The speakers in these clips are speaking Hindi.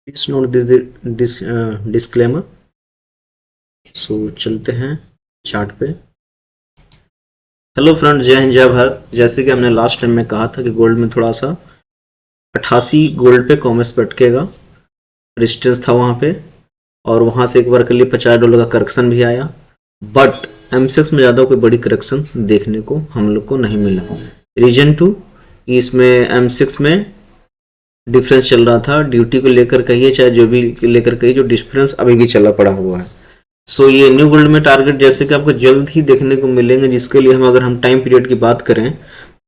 Please note this disclaimer. So चलते हैं चार्ट पे। हेलो फ्रेंड, जय हिंद जय भारत। जैसे कि हमने लास्ट टाइम में कहा था कि गोल्ड में थोड़ा सा 88 गोल्ड पे कॉमर्स पे अटकेगा, रेजिस्टेंस था वहां पे, और वहां से एक बार के लिए $50 का करेक्शन भी आया, बट एमसेक्स में ज़्यादा कोई बड़ी करेक्शन देखने को हम लोग को नहीं मिला। रीजन 2, इसमें एमसेक्स में डिफरेंस चल रहा था, ड्यूटी को लेकर कहिए चाहे जो भी लेकर कहिए, जो डिफरेंस अभी भी चला पड़ा हुआ है। सो ये न्यू गोल्ड में टारगेट जैसे कि आपको जल्द ही देखने को मिलेंगे, जिसके लिए अगर हम टाइम पीरियड की बात करें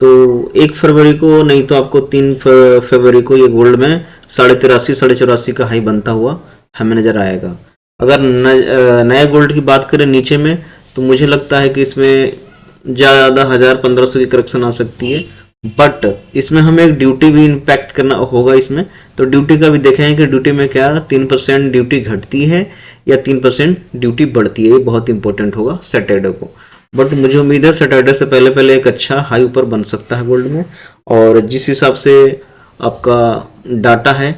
तो 1 फरवरी को, नहीं तो आपको 3 फरवरी को ये गोल्ड में 83.5 84.5 का हाई बनता हुआ हमें नजर आएगा। अगर नए गोल्ड की बात करें नीचे में, तो मुझे लगता है कि इसमें ज़्यादा 1000-1500 की करेक्शन आ सकती है, बट इसमें हमें एक ड्यूटी भी इम्पैक्ट करना होगा इसमें, तो ड्यूटी का भी देखेंगे कि ड्यूटी में क्या 3% ड्यूटी घटती है या 3% ड्यूटी बढ़ती है। ये बहुत इंपॉर्टेंट होगा सैटरडे को, बट मुझे उम्मीद है सैटरडे से पहले पहले एक अच्छा हाई ऊपर बन सकता है गोल्ड में। और जिस हिसाब से आपका डाटा है,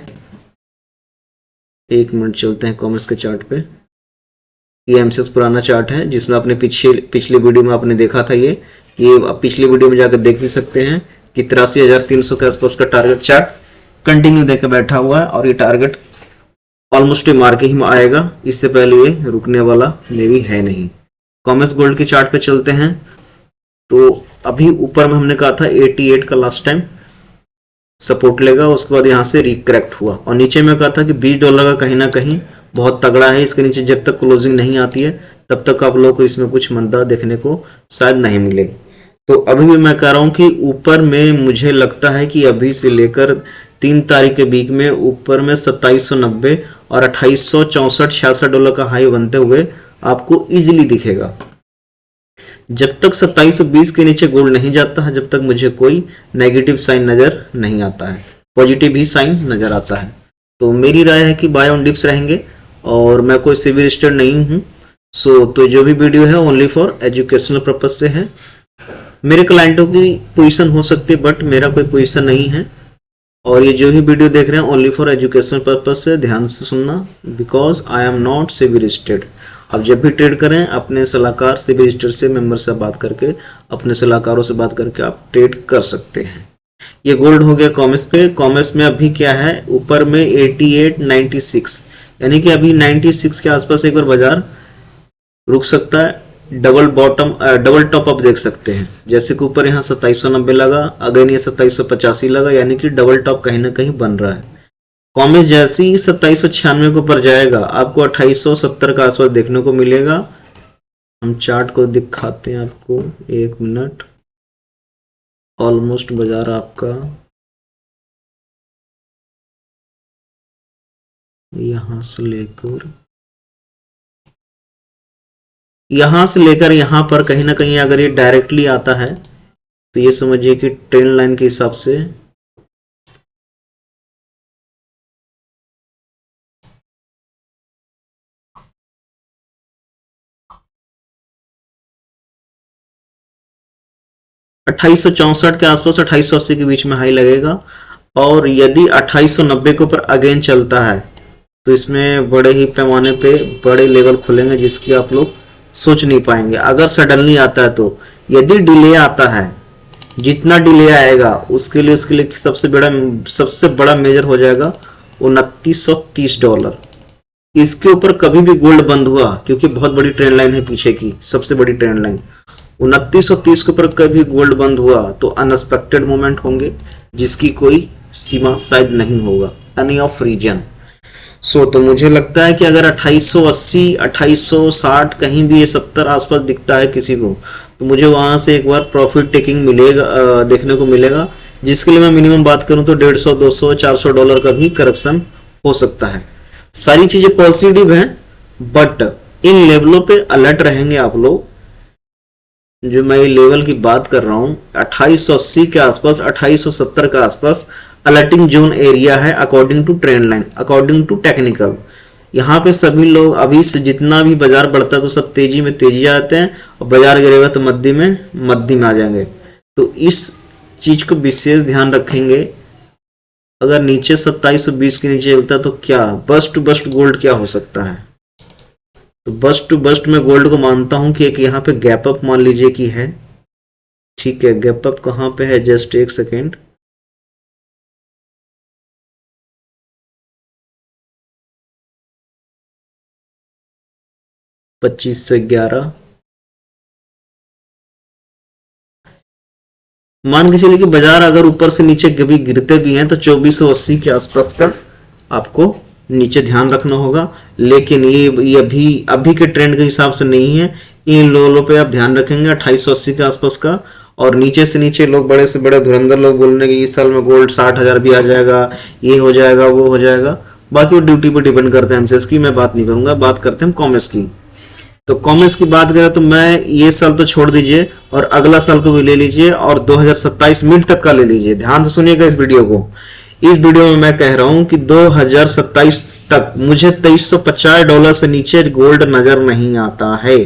1 मिनट चलते हैं कॉमर्स के चार्ट पे। ये एमसेस पुराना चार्ट है जिसमें आपने पिछले वीडियो में आपने देखा था। ये आप पिछली वीडियो में जाकर देख भी सकते हैं कि 83,300 के आसपास का टारगेट चार्ट कंटिन्यू देकर बैठा हुआ है, और ये टारगेट ऑलमोस्ट मार के ही आएगा, इससे पहले ये रुकने वाला मे भी है नहीं। कॉमर्स गोल्ड के चार्ट पे चलते हैं, तो अभी ऊपर में हमने कहा था 88 का लास्ट टाइम सपोर्ट लेगा, उसके बाद यहाँ से रिकरेक्ट हुआ, और नीचे में कहा था कि $20 का कहीं ना कहीं बहुत तगड़ा है, इसके नीचे जब तक क्लोजिंग नहीं आती है तब तक आप लोगों को इसमें कुछ मंदा देखने को शायद नहीं मिलेगी। तो अभी भी मैं कह रहा हूँ कि ऊपर में मुझे लगता है कि अभी से लेकर 3 तारीख के बीच में ऊपर में 2790 और $2864-66 का हाई बनते हुए आपको इजीली दिखेगा। जब तक 2720 के नीचे गोल्ड नहीं जाता है, जब तक मुझे कोई नेगेटिव साइन नजर नहीं आता है, पॉजिटिव ही साइन नजर आता है। तो मेरी राय है कि बाय ऑन डिप्स रहेंगे, और मैं कोई सिविल स्टेट नहीं हूँ। तो जो भी वीडियो है ओनली फॉर एजुकेशनल पर्पज से है। मेरे क्लाइंटों की पोजीशन हो सकती है, बट मेरा कोई पोजीशन नहीं है, और ये जो भी वीडियो देख रहे हैं ओनली फॉर एजुकेशनल पर्पज से ध्यान से सुनना, because I am not civil state. आप जब भी ट्रेड करें अपने सलाहकार सिविल स्टेट से मेंबर से बात करके, अपने सलाहकारों से बात करके आप ट्रेड कर सकते हैं। ये गोल्ड हो गया कॉमर्स पे। कॉमर्स में अभी क्या है, ऊपर में 8896, यानी कि अभी 96 के आसपास एक बार बाजार रुक सकता है। डबल टॉप अप देख सकते हैं, जैसे कि ऊपर यहाँ 2790 लगा, अगेन ये 2785 लगा, यानी कि डबल टॉप कहीं ना कहीं बन रहा है। कॉमर्स जैसे ही 2796 के ऊपर जाएगा, आपको 2870 का आसपास देखने को मिलेगा। हम चार्ट को दिखाते हैं आपको, 1 मिनट। ऑलमोस्ट बाजार आपका यहां से लेकर यहां पर कहीं ना कहीं अगर ये डायरेक्टली आता है, तो ये समझिए कि ट्रेंड लाइन के हिसाब से $2864 के आसपास, 2880 के बीच में हाई लगेगा, और यदि 2890 के ऊपर अगेन चलता है तो इसमें बड़े ही पैमाने पे बड़े लेवल खुलेंगे, जिसकी आप लोग सोच नहीं पाएंगे। अगर सडनली आता है तो, यदि डिले आता है, जितना डिले आएगा उसके लिए सबसे बड़ा मेजर हो जाएगा $2930। इसके ऊपर कभी भी गोल्ड बंद हुआ, क्योंकि बहुत बड़ी ट्रेंड लाइन है पीछे की, सबसे बड़ी ट्रेंड लाइन 2930 के ऊपर कभी गोल्ड बंद हुआ तो अनएक्सपेक्टेड मूवमेंट होंगे, जिसकी कोई सीमा शायद नहीं होगा, एनी ऑफ रीजन। तो मुझे लगता है कि अगर 2880 2860 कहीं भी ये 70 आसपास दिखता है किसी को, तो मुझे वहां से एक बार प्रॉफिट टेकिंग मिलेगा, देखने को मिलेगा, जिसके लिए मैं मिनिमम बात करूं तो $150, $200, $400 का भी करप्शन हो सकता है। सारी चीजें पॉजिटिव हैं, बट इन लेवलों पे अलर्ट रहेंगे आप लोग। जो मैं ये लेवल की बात कर रहा हूं 2880 के आसपास, 2870 के आसपास अलर्टिंग जोन एरिया है, according to trend line, according to technical. यहाँ पे सभी लोग अभी से जितना भी बाजार बढ़ता है तो सब तेजी में तेजी आते हैं, और बाजार गिरेगा तो मद्दी में आ जाएंगे। तो इस चीज को विशेष ध्यान रखेंगे। अगर नीचे 2720 के नीचे चलता तो क्या बस्ट टू बस्ट गोल्ड क्या हो सकता है? तो बस्ट टू बस्ट मैं गोल्ड को मानता हूं कि एक यहाँ पे गैप अप मान लीजिए कि है, ठीक है। गैप अप कहाँ पे है, जस्ट एक सेकेंड। पच्चीस से 11 मान के चलिए कि बाजार अगर ऊपर से नीचे कभी गिरते भी हैं तो 2480 के आसपास का आपको नीचे ध्यान रखना होगा। लेकिन ये अभी के ट्रेंड के हिसाब से नहीं है। इन लेवलों पे आप ध्यान रखेंगे 2880 के आसपास का। और नीचे से नीचे लोग बड़े से बड़े धुरंधर लोग बोल रहे हैं कि इस साल में गोल्ड 60,000 भी आ जाएगा, ये हो जाएगा, वो हो जाएगा। बाकी वो ड्यूटी पर डिपेंड करते हैं। एमसीएक्स की मैं बात नहीं करूंगा, बात करते हैं कॉमर्स की। तो कॉमर्स की बात करें तो मैं ये साल तो छोड़ दीजिए और अगला साल को भी ले लीजिए और 2027 मिड तक का ले लीजिए। ध्यान से सुनिएगा इस वीडियो को। इस वीडियो में मैं कह रहा हूं कि 2027 तक मुझे $2350 से नीचे गोल्ड नजर नहीं आता है,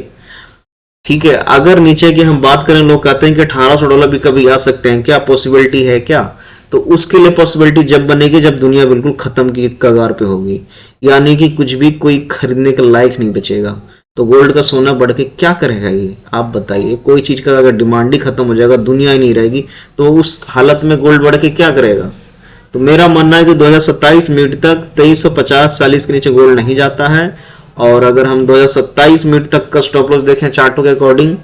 ठीक है। अगर नीचे की हम बात करें, लोग कहते हैं कि $1800 भी कभी आ सकते हैं, क्या पॉसिबिलिटी है क्या? तो उसके लिए पॉसिबिलिटी जब बनेगी जब दुनिया बिल्कुल खत्म की कगार पे होगी, यानी कि कुछ भी कोई खरीदने के लायक नहीं बचेगा। तो गोल्ड का सोना बढ़ के क्या करेगा ये आप बताइए? कोई चीज का अगर डिमांड ही खत्म हो जाएगा, दुनिया ही नहीं रहेगी, तो उस हालत में गोल्ड बढ़ के क्या करेगा? तो मेरा मानना है कि 2027 मिड तक 2350-40 के नीचे गोल्ड नहीं जाता है। और अगर हम 2027 मिड तक का स्टॉप लॉस देखें चार्टों के अकॉर्डिंग,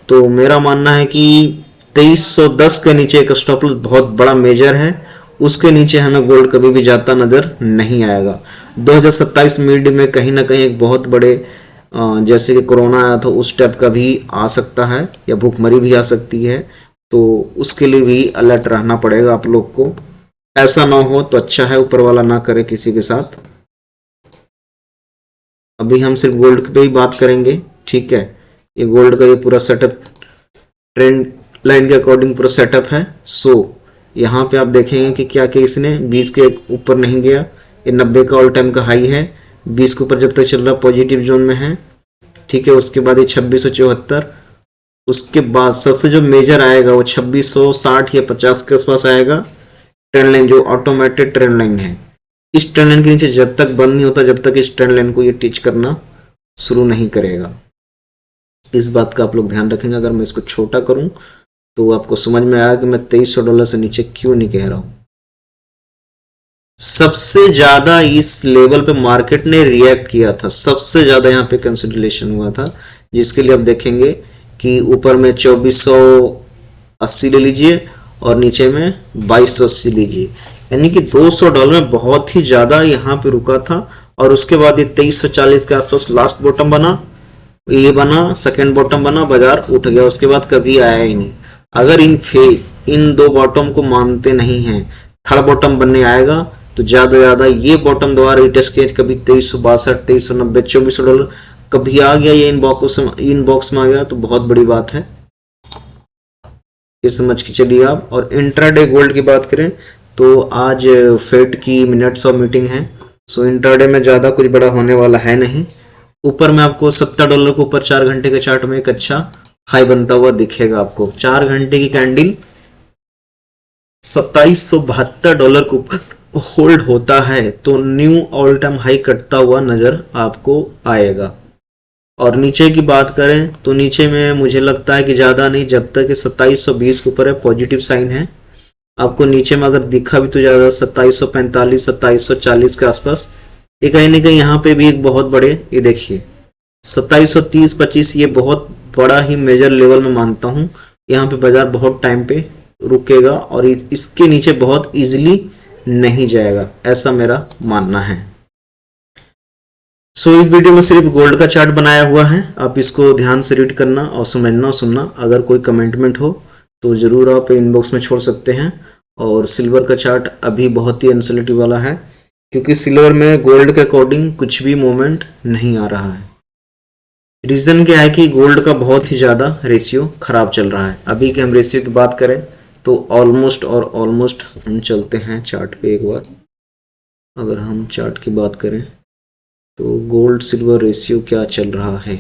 तो मेरा मानना है कि 2310 के नीचे एक स्टॉप लॉस बहुत बड़ा मेजर है। उसके नीचे हमें गोल्ड कभी भी जाता नजर नहीं आएगा। 2027 मिड में कहीं ना कहीं एक बहुत बड़े जैसे कि कोरोना आया था उस टाइप का भी आ सकता है, या भूखमरी भी आ सकती है। तो उसके लिए भी अलर्ट रहना पड़ेगा आप लोग को। ऐसा ना हो तो अच्छा है, ऊपर वाला ना करे किसी के साथ। अभी हम सिर्फ गोल्ड पे ही बात करेंगे, ठीक है। ये गोल्ड का ये पूरा सेटअप ट्रेंड लाइन के अकॉर्डिंग पूरा सेटअप है। सो यहाँ पे आप देखेंगे कि क्या कि इसने 20 के ऊपर नहीं गया। ये 90 का ऑल टाइम का हाई है। 20 के ऊपर जब तक चल रहा पॉजिटिव जोन में है, ठीक है। उसके बाद ये 2674, उसके बाद सबसे जो मेजर आएगा वो 2660 या 50 के आसपास आएगा। ट्रेंड लाइन जो ऑटोमेटेड ट्रेंड लाइन है, इस ट्रेंड लाइन के नीचे जब तक बंद नहीं होता, जब तक इस ट्रेंड लाइन को ये टीच करना शुरू नहीं करेगा। इस बात का आप लोग ध्यान रखेंगे। अगर मैं इसको छोटा करूं तो आपको समझ में आया कि मैं $2300 से नीचे क्यों नहीं कह रहा हूं। सबसे ज्यादा इस लेवल पे मार्केट ने रिएक्ट किया था, सबसे ज्यादा यहाँ पे कंसिडरेशन हुआ था, जिसके लिए आप देखेंगे कि ऊपर में 2480 ले लीजिए और नीचे में 2280 लीजिए, यानी कि $200 में बहुत ही ज्यादा यहाँ पे रुका था। और उसके बाद ये 2340 के आसपास लास्ट बॉटम बना, ये बना सेकेंड बॉटम बना, बाजार उठ गया, उसके बाद कभी आया ही नहीं। अगर इन दो बॉटम को मानते नहीं हैं, थर्ड बॉटम बनने आएगा तो ज्यादा ये बॉटम दोबारा रिटेस्ट किया, कभी 2362, 2390, $2400 कभी आ गया, ये इनबॉक्स में आ गया तो बहुत बड़ी बात है, ये समझ के चलिए आप। और इंट्राडे गोल्ड की बात करें तो आज फेड की मिनट्स ऑफ मीटिंग है। सो इंट्राडे में ज्यादा कुछ बड़ा होने वाला है नहीं। ऊपर में आपको $70 के ऊपर 4 घंटे के चार्ट में एक अच्छा हाई बनता हुआ दिखेगा आपको। 4 घंटे की कैंडल $2772 के ऊपर होल्ड होता है तो न्यू ऑल टाइम हाई कटता हुआ नजर आपको आएगा। और नीचे की बात करें तो नीचे में मुझे लगता है कि ज्यादा नहीं, जब तक कि 2720 के ऊपर है पॉजिटिव साइन है। आपको नीचे में अगर दिखा भी तो ज्यादा 2745, 2740 के आसपास, ये कहीं ना कहीं यहाँ पे भी एक बहुत बड़े, ये देखिए 2730-25, ये बहुत बड़ा ही मेजर लेवल में मानता हूँ। यहाँ पे बाजार बहुत टाइम पे रुकेगा और इसके नीचे बहुत इजीली नहीं जाएगा, ऐसा मेरा मानना है। सो इस वीडियो में सिर्फ गोल्ड का चार्ट बनाया हुआ है, आप इसको ध्यान से रीड करना और समझना सुनना। अगर कोई कमेंटमेंट हो तो जरूर आप इनबॉक्स में छोड़ सकते हैं। और सिल्वर का चार्ट अभी बहुत ही अनसर्टेनिटी वाला है, क्योंकि सिल्वर में गोल्ड के अकॉर्डिंग कुछ भी मूवमेंट नहीं आ रहा है। रीजन क्या है कि गोल्ड का बहुत ही ज्यादा रेशियो खराब चल रहा है। अभी के हम रेशियो की बात करें तो ऑलमोस्ट हम चलते हैं चार्ट पे एक बार। अगर हम चार्ट की बात करें तो गोल्ड सिल्वर रेशियो क्या चल रहा है,